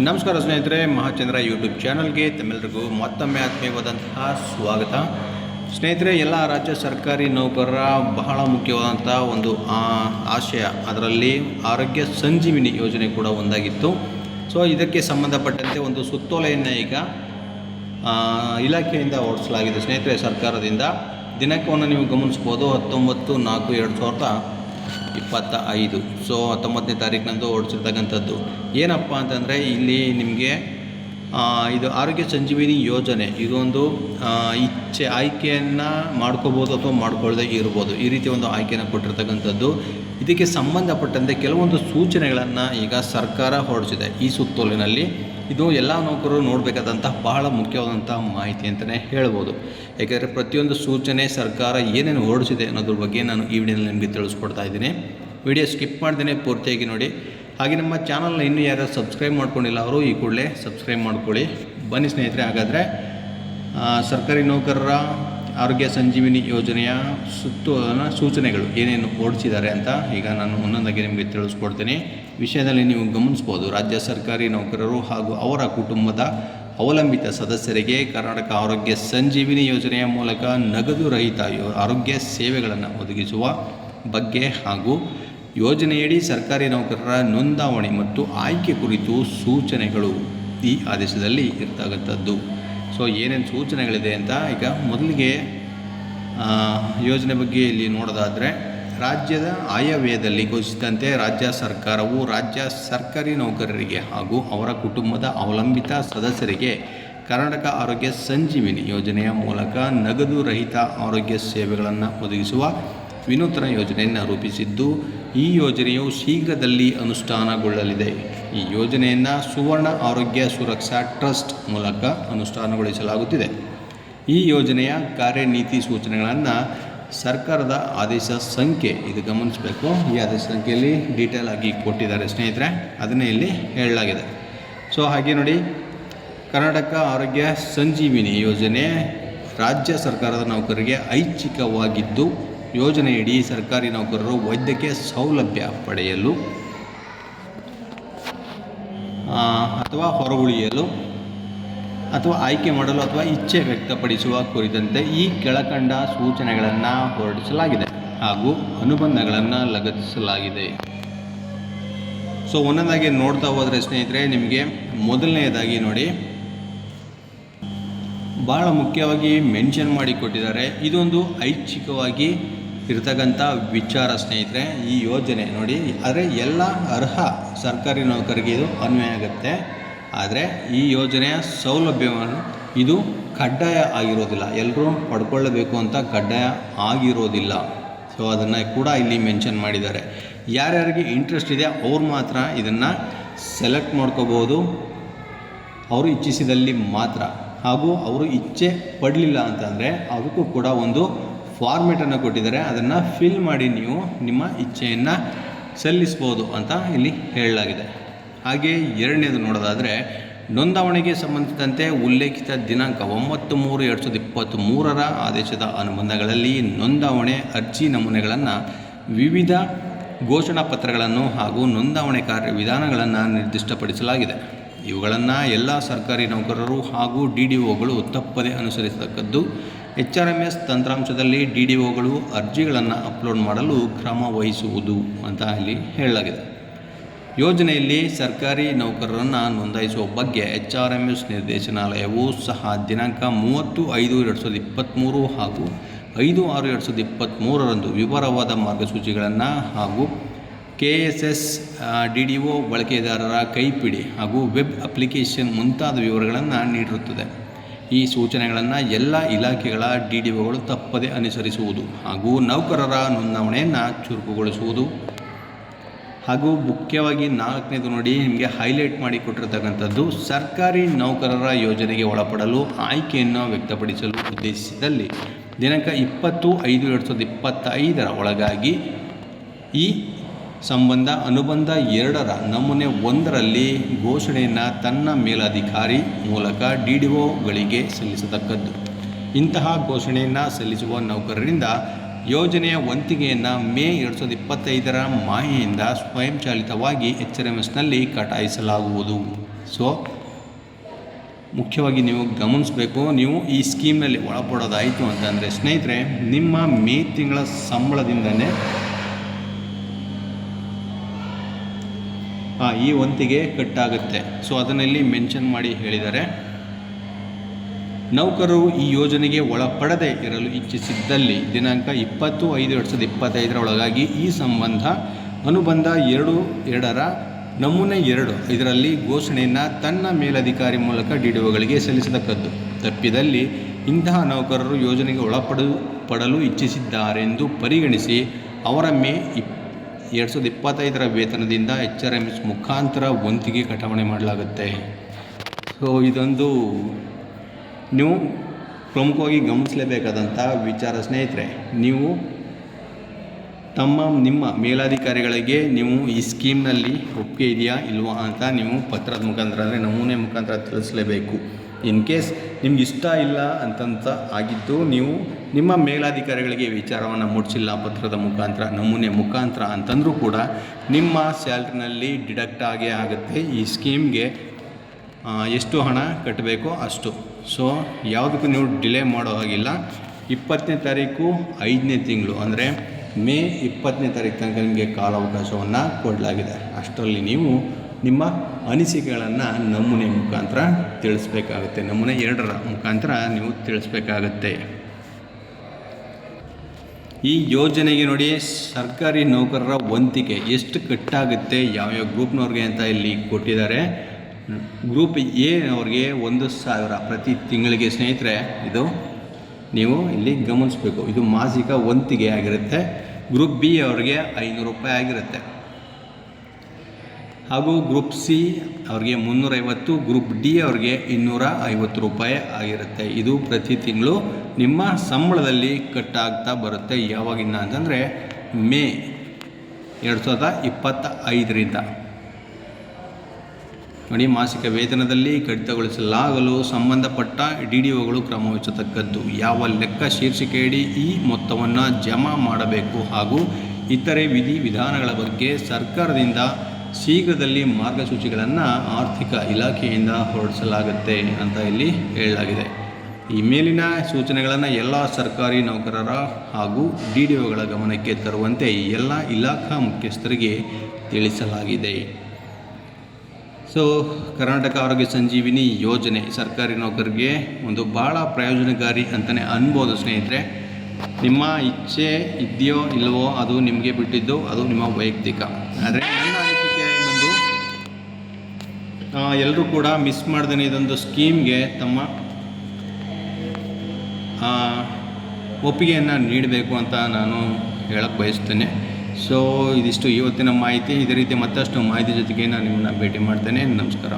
ನಮಸ್ಕಾರ ಸ್ನೇಹಿತರೆ, ಮಹಾಚಂದ್ರ ಯೂಟ್ಯೂಬ್ ಚಾನಲ್ಗೆ ತಮ್ಮೆಲ್ಲರಿಗೂ ಮತ್ತೊಮ್ಮೆ ಆತ್ಮೀಯವಾದಂತಹ ಸ್ವಾಗತ. ಸ್ನೇಹಿತರೆ, ಎಲ್ಲ ರಾಜ್ಯ ಸರ್ಕಾರಿ ನೌಕರರ ಬಹಳ ಮುಖ್ಯವಾದಂಥ ಒಂದು ಆಶಯ, ಅದರಲ್ಲಿ ಆರೋಗ್ಯ ಸಂಜೀವಿನಿ ಯೋಜನೆ ಕೂಡ ಒಂದಾಗಿತ್ತು. ಸೊ ಇದಕ್ಕೆ ಸಂಬಂಧಪಟ್ಟಂತೆ ಒಂದು ಸುತ್ತೋಲೆಯನ್ನು ಈಗ ಇಲಾಖೆಯಿಂದ ಹೊರಡಿಸಲಾಗಿದೆ ಸ್ನೇಹಿತರೆ, ಸರ್ಕಾರದಿಂದ. ದಿನಾಂಕವನ್ನು ನೀವು ಗಮನಿಸ್ಬೋದು, 19/4/2025. ಸೊ 19ನೇ ತಾರೀಕಿನಂದು ಹೊರಡಿಸಿರ್ತಕ್ಕಂಥದ್ದು. ಏನಪ್ಪ ಅಂತಂದರೆ, ಇಲ್ಲಿ ನಿಮಗೆ ಇದು ಆರೋಗ್ಯ ಸಂಜೀವಿನಿ ಯೋಜನೆ, ಇದೊಂದು ಆಯ್ಕೆಯನ್ನು ಮಾಡ್ಕೋಬೋದು ಅಥವಾ ಮಾಡ್ಕೊಳ್ಳದೆ ಇರ್ಬೋದು. ಈ ರೀತಿ ಒಂದು ಆಯ್ಕೆಯನ್ನು ಕೊಟ್ಟಿರ್ತಕ್ಕಂಥದ್ದು. ಇದಕ್ಕೆ ಸಂಬಂಧಪಟ್ಟಂತೆ ಕೆಲವೊಂದು ಸೂಚನೆಗಳನ್ನು ಈಗ ಸರ್ಕಾರ ಹೊರಡಿಸಿದೆ ಈ ಸುತ್ತೋಲಿನಲ್ಲಿ. ಇದು ಎಲ್ಲ ನೌಕರರು ನೋಡಬೇಕಾದಂತಹ ಬಹಳ ಮುಖ್ಯವಾದಂಥ ಮಾಹಿತಿ ಅಂತಲೇ ಹೇಳ್ಬೋದು. ಯಾಕೆಂದರೆ ಪ್ರತಿಯೊಂದು ಸೂಚನೆ ಸರ್ಕಾರ ಏನೇನು ಹೊರಡಿಸಿದೆ ಅನ್ನೋದ್ರ ಬಗ್ಗೆ ನಾನು ಈ ವಿಡಿಯೋನಲ್ಲಿ ನಿಮಗೆ ತಿಳಿಸ್ಕೊಡ್ತಾ ಇದ್ದೀನಿ. ವಿಡಿಯೋ ಸ್ಕಿಪ್ ಮಾಡ್ದೇನೆ ಪೂರ್ತಿಯಾಗಿ ನೋಡಿ. ಹಾಗೆ ನಮ್ಮ ಚಾನಲ್ನ ಇನ್ನೂ ಯಾರು ಸಬ್ಸ್ಕ್ರೈಬ್ ಮಾಡ್ಕೊಂಡಿಲ್ಲ ಅವರು ಈ ಕೂಡಲೇ ಸಬ್ಸ್ಕ್ರೈಬ್ ಮಾಡ್ಕೊಳ್ಳಿ. ಬನ್ನಿ ಸ್ನೇಹಿತರೆ, ಹಾಗಾದರೆ ಸರ್ಕಾರಿ ನೌಕರರ ಆರೋಗ್ಯ ಸಂಜೀವಿನಿ ಯೋಜನೆಯ ಸೂಚನೆಗಳು ಏನೇನು ಹೊರಡಿಸಿದ್ದಾರೆ ಅಂತ ಈಗ ನಾನು ಒಂದೊಂದಾಗಿ ನಿಮಗೆ ತಿಳಿಸ್ಕೊಡ್ತೀನಿ. ವಿಷಯದಲ್ಲಿ ನೀವು ಗಮನಿಸ್ಬೋದು, ರಾಜ್ಯ ಸರ್ಕಾರಿ ನೌಕರರು ಹಾಗೂ ಅವರ ಕುಟುಂಬದ ಅವಲಂಬಿತ ಸದಸ್ಯರಿಗೆ ಕರ್ನಾಟಕ ಆರೋಗ್ಯ ಸಂಜೀವಿನಿ ಯೋಜನೆಯ ಮೂಲಕ ನಗದು ರಹಿತ ಆರೋಗ್ಯ ಸೇವೆಗಳನ್ನು ಒದಗಿಸುವ ಬಗ್ಗೆ ಹಾಗೂ ಯೋಜನೆಯಡಿ ಸರ್ಕಾರಿ ನೌಕರರ ನೋಂದಾವಣಿ ಮತ್ತು ಆಯ್ಕೆ ಕುರಿತು ಸೂಚನೆಗಳು ಈ ಆದೇಶದಲ್ಲಿ ಇರ್ತಕ್ಕಂಥದ್ದು. ಸೊ ಏನೇನು ಸೂಚನೆಗಳಿದೆ ಅಂತ ಈಗ ಮೊದಲಿಗೆ ಯೋಜನೆ ಬಗ್ಗೆ ಇಲ್ಲಿ ನೋಡೋದಾದರೆ, ರಾಜ್ಯದ ಆಯವ್ಯಯದಲ್ಲಿ ಘೋಷಿಸಿದಂತೆ ರಾಜ್ಯ ಸರ್ಕಾರವು ರಾಜ್ಯ ಸರ್ಕಾರಿ ನೌಕರರಿಗೆ ಹಾಗೂ ಅವರ ಕುಟುಂಬದ ಅವಲಂಬಿತ ಸದಸ್ಯರಿಗೆ ಕರ್ನಾಟಕ ಆರೋಗ್ಯ ಸಂಜೀವಿನಿ ಯೋಜನೆಯ ಮೂಲಕ ನಗದು ರಹಿತ ಆರೋಗ್ಯ ಸೇವೆಗಳನ್ನು ಒದಗಿಸುವ ವಿನೂತನ ಯೋಜನೆಯನ್ನು ರೂಪಿಸಿದ್ದು, ಈ ಯೋಜನೆಯು ಶೀಘ್ರದಲ್ಲಿ ಅನುಷ್ಠಾನಗೊಳ್ಳಲಿದೆ. ಈ ಯೋಜನೆಯನ್ನು ಸುವರ್ಣ ಆರೋಗ್ಯ ಸುರಕ್ಷಾ ಟ್ರಸ್ಟ್ ಮೂಲಕ ಅನುಷ್ಠಾನಗೊಳಿಸಲಾಗುತ್ತಿದೆ. ಈ ಯೋಜನೆಯ ಕಾರ್ಯನೀತಿ ಸೂಚನೆಗಳನ್ನು ಸರ್ಕಾರದ ಆದೇಶ ಸಂಖ್ಯೆ, ಇದು ಗಮನಿಸಬೇಕು, ಈ ಆದೇಶ ಸಂಖ್ಯೆಯಲ್ಲಿ ಡೀಟೇಲ್ ಆಗಿ ಕೊಟ್ಟಿದ್ದಾರೆ ಸ್ನೇಹಿತರೆ, ಅದನ್ನೇ ಇಲ್ಲಿ ಹೇಳಲಾಗಿದೆ. ಸೊ ಹಾಗೆ ನೋಡಿ, ಕರ್ನಾಟಕ ಆರೋಗ್ಯ ಸಂಜೀವಿನಿ ಯೋಜನೆ ರಾಜ್ಯ ಸರ್ಕಾರದ ನೌಕರರಿಗೆ ಐಚ್ಛಿಕವಾಗಿದ್ದು, ಯೋಜನೆಯಡಿ ಸರ್ಕಾರಿ ನೌಕರರು ವೈದ್ಯಕೀಯ ಸೌಲಭ್ಯ ಪಡೆಯಲು ಅಥವಾ ಹೊರಗುಳಿಯಲು ಅಥವಾ ಆಯ್ಕೆ ಮಾಡಲು ಅಥವಾ ಇಚ್ಛೆ ವ್ಯಕ್ತಪಡಿಸುವ ಕುರಿತಂತೆ ಈ ಕೆಳಕಂಡ ಸೂಚನೆಗಳನ್ನು ಹೊರಡಿಸಲಾಗಿದೆ ಹಾಗೂ ಅನುಬಂಧಗಳನ್ನು ಲಗತ್ತಿಸಲಾಗಿದೆ. ಸೊ ಒಂದೊಂದಾಗಿ ನೋಡ್ತಾ ಹೋದರೆ ಸ್ನೇಹಿತರೆ, ನಿಮಗೆ ಮೊದಲನೆಯದಾಗಿ ನೋಡಿ, ಭಾಳ ಮುಖ್ಯವಾಗಿ ಮೆನ್ಷನ್ ಮಾಡಿ ಕೊಟ್ಟಿದ್ದಾರೆ. ಇದೊಂದು ಐಚ್ಛಿಕವಾಗಿ ಇರ್ತಕ್ಕಂಥ ವಿಚಾರ ಸ್ನೇಹಿತರೆ. ಈ ಯೋಜನೆ ನೋಡಿ, ಆದರೆ ಎಲ್ಲ ಅರ್ಹ ಸರ್ಕಾರಿ ನೌಕರಿಗೆ ಇದು ಅನ್ವಯ ಆಗುತ್ತೆ. ಆದರೆ ಈ ಯೋಜನೆಯ ಸೌಲಭ್ಯವನ್ನು ಇದು ಕಡ್ಡಾಯ ಆಗಿರೋದಿಲ್ಲ, ಎಲ್ಲರೂ ಪಡ್ಕೊಳ್ಳಬೇಕು ಅಂತ ಕಡ್ಡಾಯ ಆಗಿರೋದಿಲ್ಲ. ಸೊ ಅದನ್ನು ಕೂಡ ಇಲ್ಲಿ ಮೆನ್ಷನ್ ಮಾಡಿದ್ದಾರೆ. ಯಾರ್ಯಾರಿಗೆ ಇಂಟ್ರೆಸ್ಟ್ ಇದೆ ಅವ್ರು ಮಾತ್ರ ಇದನ್ನು ಸೆಲೆಕ್ಟ್ ಮಾಡ್ಕೋಬೋದು, ಅವರು ಇಚ್ಛಿಸಿದಲ್ಲಿ ಮಾತ್ರ. ಹಾಗೂ ಅವರು ಇಚ್ಛೆ ಪಡಲಿಲ್ಲ ಅಂತಂದರೆ ಅದಕ್ಕೂ ಕೂಡ ಒಂದು ಫಾರ್ಮೇಟನ್ನು ಕೊಟ್ಟಿದ್ದಾರೆ, ಅದನ್ನು ಫಿಲ್ ಮಾಡಿ ನೀವು ನಿಮ್ಮ ಇಚ್ಛೆಯನ್ನು ಸಲ್ಲಿಸ್ಬೋದು ಅಂತ ಇಲ್ಲಿ ಹೇಳಲಾಗಿದೆ. ಹಾಗೆ ಎರಡನೇದು ನೋಡೋದಾದರೆ, ನೋಂದಾವಣೆಗೆ ಸಂಬಂಧಿಸಿದಂತೆ ಉಲ್ಲೇಖಿತ ದಿನಾಂಕ 9/3/2023 ಆದೇಶದ ಅನುಬಂಧಗಳಲ್ಲಿ ನೋಂದಾವಣೆ ಅರ್ಜಿ ನಮೂನೆಗಳನ್ನು, ವಿವಿಧ ಘೋಷಣಾ ಪತ್ರಗಳನ್ನು ಹಾಗೂ ನೋಂದಾವಣೆ ಕಾರ್ಯವಿಧಾನಗಳನ್ನು ನಿರ್ದಿಷ್ಟಪಡಿಸಲಾಗಿದೆ. ಇವುಗಳನ್ನು ಎಲ್ಲ ಸರ್ಕಾರಿ ನೌಕರರು ಹಾಗೂ DDOಗಳು ತಪ್ಪದೇ ಅನುಸರಿಸತಕ್ಕದ್ದು. HRMS ತಂತ್ರಾಂಶದಲ್ಲಿ DDOಗಳು ಅರ್ಜಿಗಳನ್ನು ಅಪ್ಲೋಡ್ ಮಾಡಲು ಕ್ರಮ ವಹಿಸುವುದು ಅಂತ ಇಲ್ಲಿ ಹೇಳಲಾಗಿದೆ. ಯೋಜನೆಯಲ್ಲಿ ಸರ್ಕಾರಿ ನೌಕರರನ್ನು ನೋಂದಾಯಿಸುವ ಬಗ್ಗೆ HRMS ನಿರ್ದೇಶನಾಲಯವು ಸಹ ದಿನಾಂಕ 30/5/2023 ಹಾಗೂ 5/6/2023 ವಿವರವಾದ ಮಾರ್ಗಸೂಚಿಗಳನ್ನು ಹಾಗೂ KSS DDO ಬಳಕೆದಾರರ ಕೈಪಿಡಿ ಹಾಗೂ ವೆಬ್ ಅಪ್ಲಿಕೇಶನ್ ಮುಂತಾದ ವಿವರಗಳನ್ನು ನೀಡಿರುತ್ತದೆ. ಈ ಸೂಚನೆಗಳನ್ನು ಎಲ್ಲ ಇಲಾಖೆಗಳ DDOಗಳು ತಪ್ಪದೇ ಅನುಸರಿಸುವುದು ಹಾಗೂ ನೌಕರರ ನೋಂದಾವಣೆಯನ್ನು ಚುರುಕುಗೊಳಿಸುವುದು. ಹಾಗೂ ಮುಖ್ಯವಾಗಿ 4ನೇದು ನೋಡಿ, ನಿಮಗೆ ಹೈಲೈಟ್ ಮಾಡಿ ಕೊಟ್ಟಿರ್ತಕ್ಕಂಥದ್ದು, ಸರ್ಕಾರಿ ನೌಕರರ ಯೋಜನೆಗೆ ಒಳಪಡಲು ಆಯ್ಕೆಯನ್ನು ವ್ಯಕ್ತಪಡಿಸಲು ಉದ್ದೇಶಿಸಿದಲ್ಲಿ ದಿನಾಂಕ 20/5/2025 ಒಳಗಾಗಿ ಈ ಸಂಬಂಧ ಅನುಬಂಧ 2ರ ನಮೂನೆ 1ರಲ್ಲಿ ಘೋಷಣೆಯನ್ನು ತನ್ನ ಮೇಲಧಿಕಾರಿ ಮೂಲಕ DDOಗಳಿಗೆ ಸಲ್ಲಿಸತಕ್ಕದ್ದು. ಇಂತಹ ಘೋಷಣೆಯನ್ನು ಸಲ್ಲಿಸುವ ನೌಕರರಿಂದ ಯೋಜನೆಯ ವಂತಿಗೆಯನ್ನು ಮೇ 2025 ಮಾಹೆಯಿಂದ ಸ್ವಯಂಚಾಲಿತವಾಗಿ HRMSನಲ್ಲಿ ಕಟಾಯಿಸಲಾಗುವುದು. ಸೊ ಮುಖ್ಯವಾಗಿ ನೀವು ಗಮನಿಸಬೇಕು, ನೀವು ಈ ಸ್ಕೀಮ್ನಲ್ಲಿ ಒಳಪಡೋದಾಯಿತು ಅಂತಂದರೆ ಸ್ನೇಹಿತರೆ, ನಿಮ್ಮ ಮೇ ತಿಂಗಳ ಸಂಬಳದಿಂದನೇ ಈ ವಂತಿಗೆ ಕಟ್ಟಾಗುತ್ತೆ. ಸೊ ಅದನ್ನಲ್ಲಿ ಮೆನ್ಷನ್ ಮಾಡಿ ಹೇಳಿದ್ದಾರೆ. ನೌಕರರು ಈ ಯೋಜನೆಗೆ ಒಳಪಡದೆ ಇರಲು ಇಚ್ಛಿಸಿದ್ದಲ್ಲಿ ದಿನಾಂಕ 20/5/2025 ಒಳಗಾಗಿ ಈ ಅನುಬಂಧ 2 ನಮೂನೆ 2 ಇದರಲ್ಲಿ ಘೋಷಣೆಯನ್ನು ತನ್ನ ಮೇಲಧಿಕಾರಿ ಮೂಲಕ DDOಗಳಿಗೆ ಸಲ್ಲಿಸತಕ್ಕದ್ದು. ತಪ್ಪಿದಲ್ಲಿ ಇಂತಹ ನೌಕರರು ಯೋಜನೆಗೆ ಒಳಪಡಲು ಇಚ್ಛಿಸಿದ್ದಾರೆಂದು ಪರಿಗಣಿಸಿ ಅವರ ಮೇ 2025 ವೇತನದಿಂದ HRMS ಮುಖಾಂತರ ವಂತಿಗೆ ಕಟಾವಣೆ ಮಾಡಲಾಗುತ್ತೆ. ಸೊ ಇದೊಂದು ನೀವು ಪ್ರಮುಖವಾಗಿ ಗಮನಿಸಲೇಬೇಕಾದಂಥ ವಿಚಾರ ಸ್ನೇಹಿತರೆ. ನೀವು ನಿಮ್ಮ ಮೇಲಾಧಿಕಾರಿಗಳಿಗೆ ನೀವು ಈ ಸ್ಕೀಮ್ನಲ್ಲಿ ಒಪ್ಪಿಗೆ ಇದೆಯಾ ಇಲ್ವಾ ಅಂತ ನೀವು ಪತ್ರದ ಮುಖಾಂತರ ಅಂದರೆ ನಮೂನೆ ಮುಖಾಂತರ ತಿಳಿಸಲೇಬೇಕು. ಇನ್ ಕೇಸ್ ನಿಮ್ಗೆ ಇಷ್ಟ ಇಲ್ಲ ಅಂತಂತ ಆಗಿದ್ದು ನೀವು ನಿಮ್ಮ ಮೇಲಾಧಿಕಾರಿಗಳಿಗೆ ವಿಚಾರವನ್ನು ಮುಟ್ಟಿಸಿಲ್ಲ ಪತ್ರದ ಮುಖಾಂತರ ನಮೂನೆ ಮುಖಾಂತರ ಅಂತಂದರೂ ಕೂಡ ನಿಮ್ಮ ಸ್ಯಾಲ್ರಿನಲ್ಲಿ ಡಿಡಕ್ಟ್ ಆಗೇ ಆಗುತ್ತೆ. ಈ ಸ್ಕೀಮ್ಗೆ ಎಷ್ಟು ಹಣ ಕಟ್ಟಬೇಕೋ ಅಷ್ಟು. ಸೊ ಯಾವುದಕ್ಕೂ ನೀವು ಡಿಲೇ ಮಾಡೋ ಹಾಗಿಲ್ಲ. 20ನೇ ತಾರೀಕು 5ನೇ ತಿಂಗಳು ಅಂದರೆ ಮೇ 20ನೇ ತಾರೀಕು ತನಕ ನಿಮಗೆ ಕಾಲಾವಕಾಶವನ್ನು ಕೊಡಲಾಗಿದೆ. ಅಷ್ಟರಲ್ಲಿ ನೀವು ನಿಮ್ಮ ಅನಿಸಿಕೆಗಳನ್ನು ನಮೂನೆ ಮುಖಾಂತರ ತಿಳಿಸ್ಬೇಕಾಗುತ್ತೆ. ನಮೂನೆ 2 ಮುಖಾಂತರ ನೀವು ತಿಳಿಸ್ಬೇಕಾಗತ್ತೆ. ಈ ಯೋಜನೆಗೆ ನೋಡಿ, ಸರ್ಕಾರಿ ನೌಕರರ ವಂತಿಗೆ ಎಷ್ಟು ಕಟ್ಟಾಗುತ್ತೆ ಯಾವ್ಯಾವ ಗ್ರೂಪ್ನವ್ರಿಗೆ ಅಂತ ಇಲ್ಲಿ ಕೊಟ್ಟಿದ್ದಾರೆ. ಗ್ರೂಪ್ ಎ ಅವ್ರಿಗೆ 1,000 ಪ್ರತಿ ತಿಂಗಳಿಗೆ ಸ್ನೇಹಿತರೆ. ಇದು ನೀವು ಇಲ್ಲಿ ಗಮನಿಸಬೇಕು, ಇದು ಮಾಸಿಕ ವಂತಿಗೆ ಆಗಿರುತ್ತೆ. ಗ್ರೂಪ್ ಬಿ ಅವ್ರಿಗೆ 500 ರೂಪಾಯಿ ಆಗಿರುತ್ತೆ. ಹಾಗೂ ಗ್ರೂಪ್ ಸಿ ಅವ್ರಿಗೆ 350, ಗ್ರೂಪ್ ಡಿ ಅವ್ರಿಗೆ 250 ರೂಪಾಯಿ ಆಗಿರುತ್ತೆ. ಇದು ಪ್ರತಿ ತಿಂಗಳು ನಿಮ್ಮ ಸಂಬಳದಲ್ಲಿ ಕಟ್ಟಾಗ್ತಾ ಬರುತ್ತೆ. ಯಾವಾಗಿಂದ ಅಂತಂದರೆ ಮೇ 2025ರಿಂದ ನೋಡಿ. ಮಾಸಿಕ ವೇತನದಲ್ಲಿ ಕಡಿತಗೊಳಿಸಲಾಗಲು ಸಂಬಂಧಪಟ್ಟ DDOಗಳು ಕ್ರಮ ವಹಿಸತಕ್ಕದ್ದು. ಯಾವ ಲೆಕ್ಕ ಶೀರ್ಷಿಕೆಯಡಿ ಈ ಮೊತ್ತವನ್ನು ಜಮಾ ಮಾಡಬೇಕು ಹಾಗೂ ಇತರೆ ವಿಧಾನಗಳ ಬಗ್ಗೆ ಸರ್ಕಾರದಿಂದ ಶೀಘ್ರದಲ್ಲಿ ಮಾರ್ಗಸೂಚಿಗಳನ್ನು ಆರ್ಥಿಕ ಇಲಾಖೆಯಿಂದ ಹೊರಡಿಸಲಾಗುತ್ತೆ ಅಂತ ಇಲ್ಲಿ ಹೇಳಲಾಗಿದೆ. ಈ ಮೇಲಿನ ಸೂಚನೆಗಳನ್ನು ಎಲ್ಲ ಸರ್ಕಾರಿ ನೌಕರರ ಹಾಗೂ DDOಗಳ ಗಮನಕ್ಕೆ ತರುವಂತೆ ಎಲ್ಲ ಇಲಾಖಾ ಮುಖ್ಯಸ್ಥರಿಗೆ ತಿಳಿಸಲಾಗಿದೆ. ಸೊ ಕರ್ನಾಟಕ ಆರೋಗ್ಯ ಸಂಜೀವಿನಿ ಯೋಜನೆ ಸರ್ಕಾರಿ ನೌಕರರಿಗೆ ಒಂದು ಭಾಳ ಪ್ರಯೋಜನಕಾರಿ ಅಂತಲೇ ಅನ್ಬೋದು ಸ್ನೇಹಿತರೆ. ನಿಮ್ಮ ಇಚ್ಛೆ ಇದೆಯೋ ಇಲ್ಲವೋ ಅದು ನಿಮಗೆ ಬಿಟ್ಟಿದ್ದು, ಅದು ನಿಮ್ಮ ವೈಯಕ್ತಿಕ. ಆದರೆ ನನ್ನ ಅನಿಸಿಕೆ ಬಂದು ಎಲ್ಲರೂ ಕೂಡ ಮಿಸ್ ಮಾಡ್ದೇ ಇದೊಂದು ಸ್ಕೀಮ್ಗೆ ತಮ್ಮ ಒಪ್ಪಿಗೆಯನ್ನು ನೀಡಬೇಕು ಅಂತ ನಾನು ಹೇಳಕ್ಕೆ ಬಯಸ್ತೇನೆ. ಸೊ ಇದಿಷ್ಟು ಇವತ್ತಿನ ಮಾಹಿತಿ. ಇದೇ ರೀತಿ ಮತ್ತಷ್ಟು ಮಾಹಿತಿ ಜೊತೆಗೆ ನಾನು ನಿಮ್ಮನ್ನು ಭೇಟಿ ಮಾಡ್ತೇನೆ. ನಮಸ್ಕಾರ.